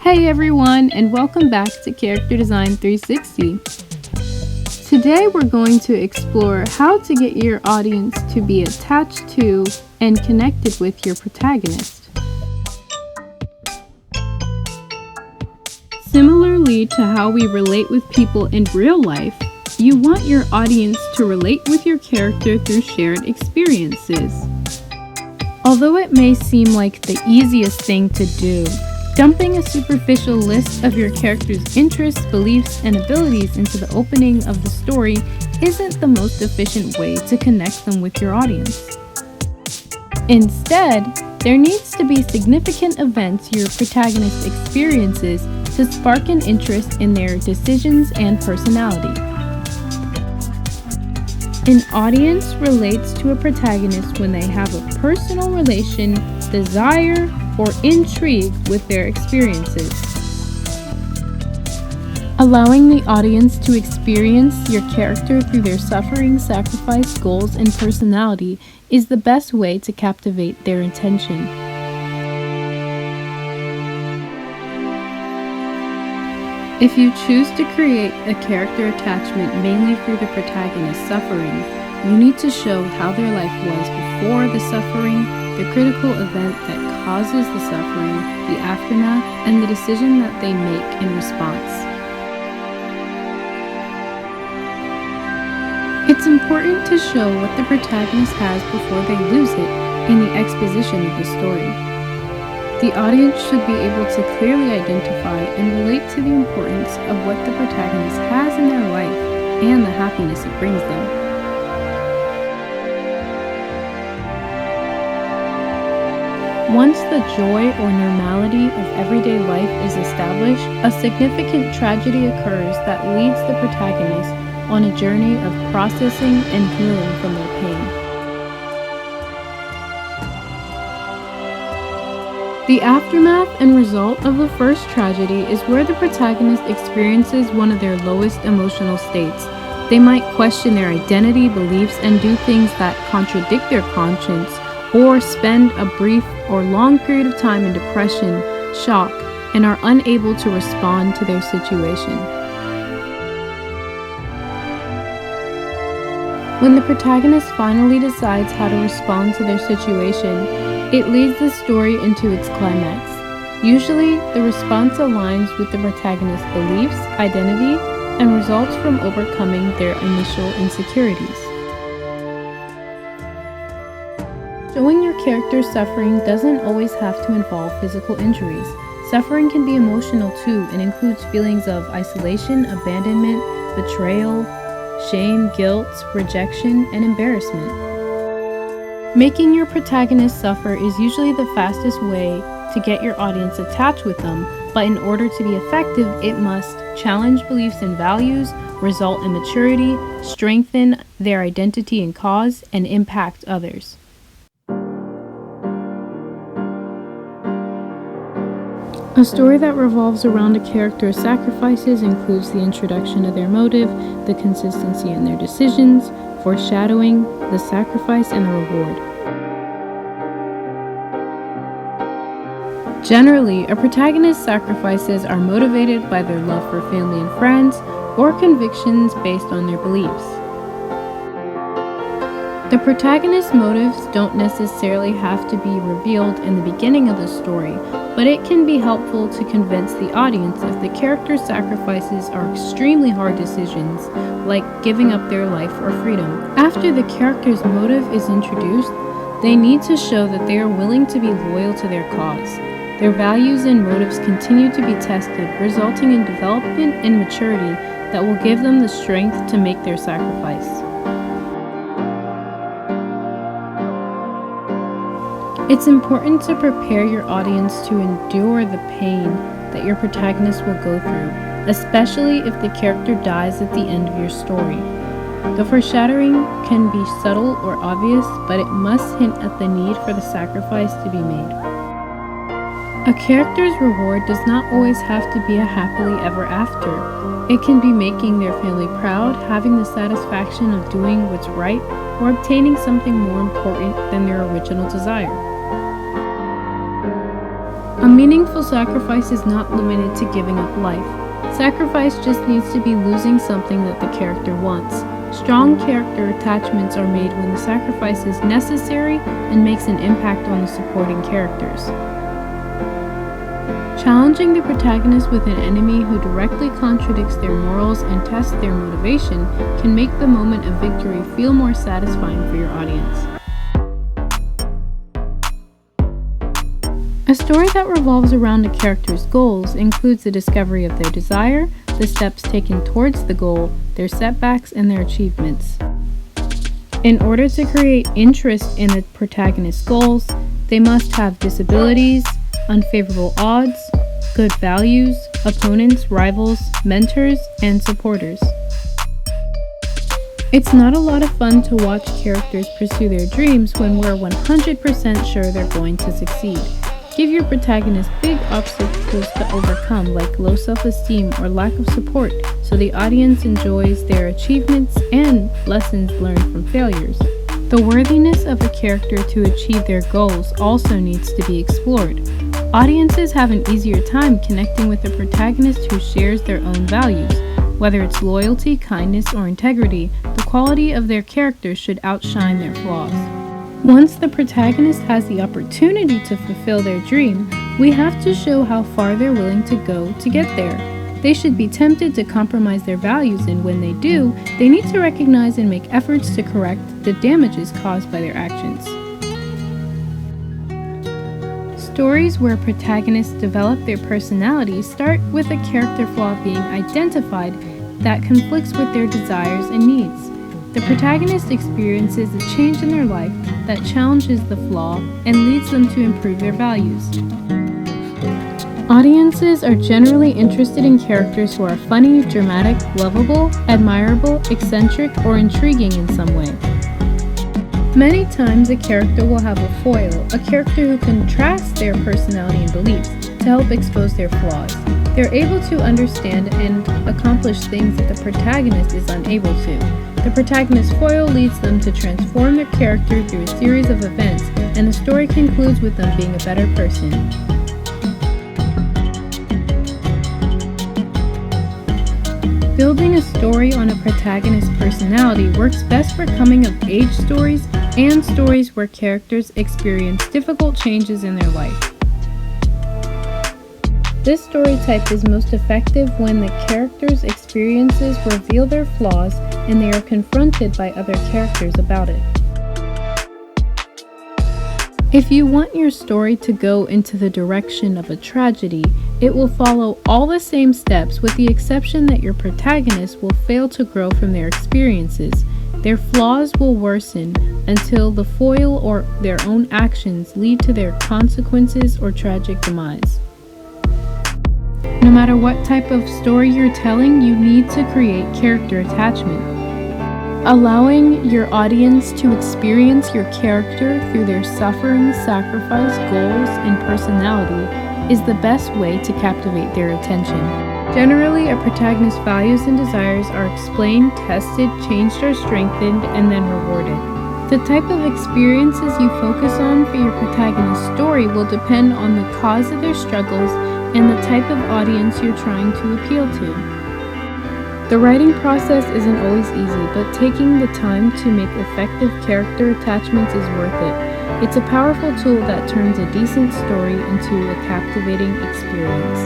Hey everyone, and welcome back to Character Design 360. Today we're going to explore how to get your audience to be attached to and connected with your protagonist. Similarly to how we relate with people in real life, you want your audience to relate with your character through shared experiences. Although it may seem like the easiest thing to do, dumping a superficial list of your character's interests, beliefs, and abilities into the opening of the story isn't the most efficient way to connect them with your audience. Instead, there needs to be significant events your protagonist experiences to spark an interest in their decisions and personality. An audience relates to a protagonist when they have a personal relation, desire, or intrigue with their experiences. Allowing the audience to experience your character through their suffering, sacrifice, goals, and personality is the best way to captivate their attention. If you choose to create a character attachment mainly through the protagonist's suffering, you need to show how their life was before the suffering, the critical event that causes the suffering, the aftermath, and the decision that they make in response. It's important to show what the protagonist has before they lose it in the exposition of the story. The audience should be able to clearly identify and relate to the importance of what the protagonist has in their life and the happiness it brings them. Once the joy or normality of everyday life is established, a significant tragedy occurs that leads the protagonist on a journey of processing and healing from their pain. The aftermath and result of the first tragedy is where the protagonist experiences one of their lowest emotional states. They might question their identity, beliefs, and do things that contradict their conscience, or spend a brief or long period of time in depression, shock, and are unable to respond to their situation. When the protagonist finally decides how to respond to their situation, it leads the story into its climax. Usually, the response aligns with the protagonist's beliefs, identity, and results from overcoming their initial insecurities. Showing your character's suffering doesn't always have to involve physical injuries. Suffering can be emotional too and includes feelings of isolation, abandonment, betrayal, shame, guilt, rejection, and embarrassment. Making your protagonist suffer is usually the fastest way to get your audience attached with them, but in order to be effective, it must challenge beliefs and values, result in maturity, strengthen their identity and cause, and impact others. A story that revolves around a character's sacrifices includes the introduction of their motive, the consistency in their decisions, foreshadowing, the sacrifice, and the reward. Generally, a protagonist's sacrifices are motivated by their love for family and friends, or convictions based on their beliefs. The protagonist's motives don't necessarily have to be revealed in the beginning of the story, but it can be helpful to convince the audience if the character's sacrifices are extremely hard decisions, like giving up their life or freedom. After the character's motive is introduced, they need to show that they are willing to be loyal to their cause. Their values and motives continue to be tested, resulting in development and maturity that will give them the strength to make their sacrifice. It's important to prepare your audience to endure the pain that your protagonist will go through, especially if the character dies at the end of your story. The foreshadowing can be subtle or obvious, but it must hint at the need for the sacrifice to be made. A character's reward does not always have to be a happily ever after. It can be making their family proud, having the satisfaction of doing what's right, or obtaining something more important than their original desire. A meaningful sacrifice is not limited to giving up life. Sacrifice just needs to be losing something that the character wants. Strong character attachments are made when the sacrifice is necessary and makes an impact on the supporting characters. Challenging the protagonist with an enemy who directly contradicts their morals and tests their motivation can make the moment of victory feel more satisfying for your audience. A story that revolves around a character's goals includes the discovery of their desire, the steps taken towards the goal, their setbacks, and their achievements. In order to create interest in the protagonist's goals, they must have disabilities, unfavorable odds, good values, opponents, rivals, mentors, and supporters. It's not a lot of fun to watch characters pursue their dreams when we're 100% sure they're going to succeed. Give your protagonist big obstacles to overcome, like low self-esteem or lack of support, so the audience enjoys their achievements and lessons learned from failures. The worthiness of a character to achieve their goals also needs to be explored. Audiences have an easier time connecting with a protagonist who shares their own values. Whether it's loyalty, kindness, or integrity, the quality of their character should outshine their flaws. Once the protagonist has the opportunity to fulfill their dream, we have to show how far they're willing to go to get there. They should be tempted to compromise their values, and when they do, they need to recognize and make efforts to correct the damages caused by their actions. Stories where protagonists develop their personality start with a character flaw being identified that conflicts with their desires and needs. The protagonist experiences a change in their life that challenges the flaw and leads them to improve their values. Audiences are generally interested in characters who are funny, dramatic, lovable, admirable, eccentric, or intriguing in some way. Many times a character will have a foil, a character who contrasts their personality and beliefs to help expose their flaws. They're able to understand and accomplish things that the protagonist is unable to. The protagonist's foil leads them to transform their character through a series of events, and the story concludes with them being a better person. Building a story on a protagonist's personality works best for coming-of-age stories and stories where characters experience difficult changes in their life. This story type is most effective when the characters' experiences reveal their flaws and they are confronted by other characters about it. If you want your story to go into the direction of a tragedy, it will follow all the same steps with the exception that your protagonist will fail to grow from their experiences. Their flaws will worsen until the foil or their own actions lead to their consequences or tragic demise. No matter what type of story you're telling, you need to create character attachment. Allowing your audience to experience your character through their suffering, sacrifice, goals, and personality is the best way to captivate their attention. Generally, a protagonist's values and desires are explained, tested, changed or strengthened, and then rewarded. The type of experiences you focus on for your protagonist's story will depend on the cause of their struggles and the type of audience you're trying to appeal to. The writing process isn't always easy, but taking the time to make effective character attachments is worth it. It's a powerful tool that turns a decent story into a captivating experience.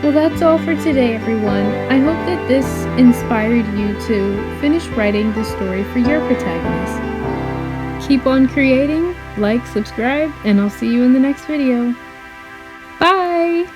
Well, that's all for today, everyone. I hope that this inspired you to finish writing the story for your protagonist. Keep on creating, like, subscribe, and I'll see you in the next video. Bye!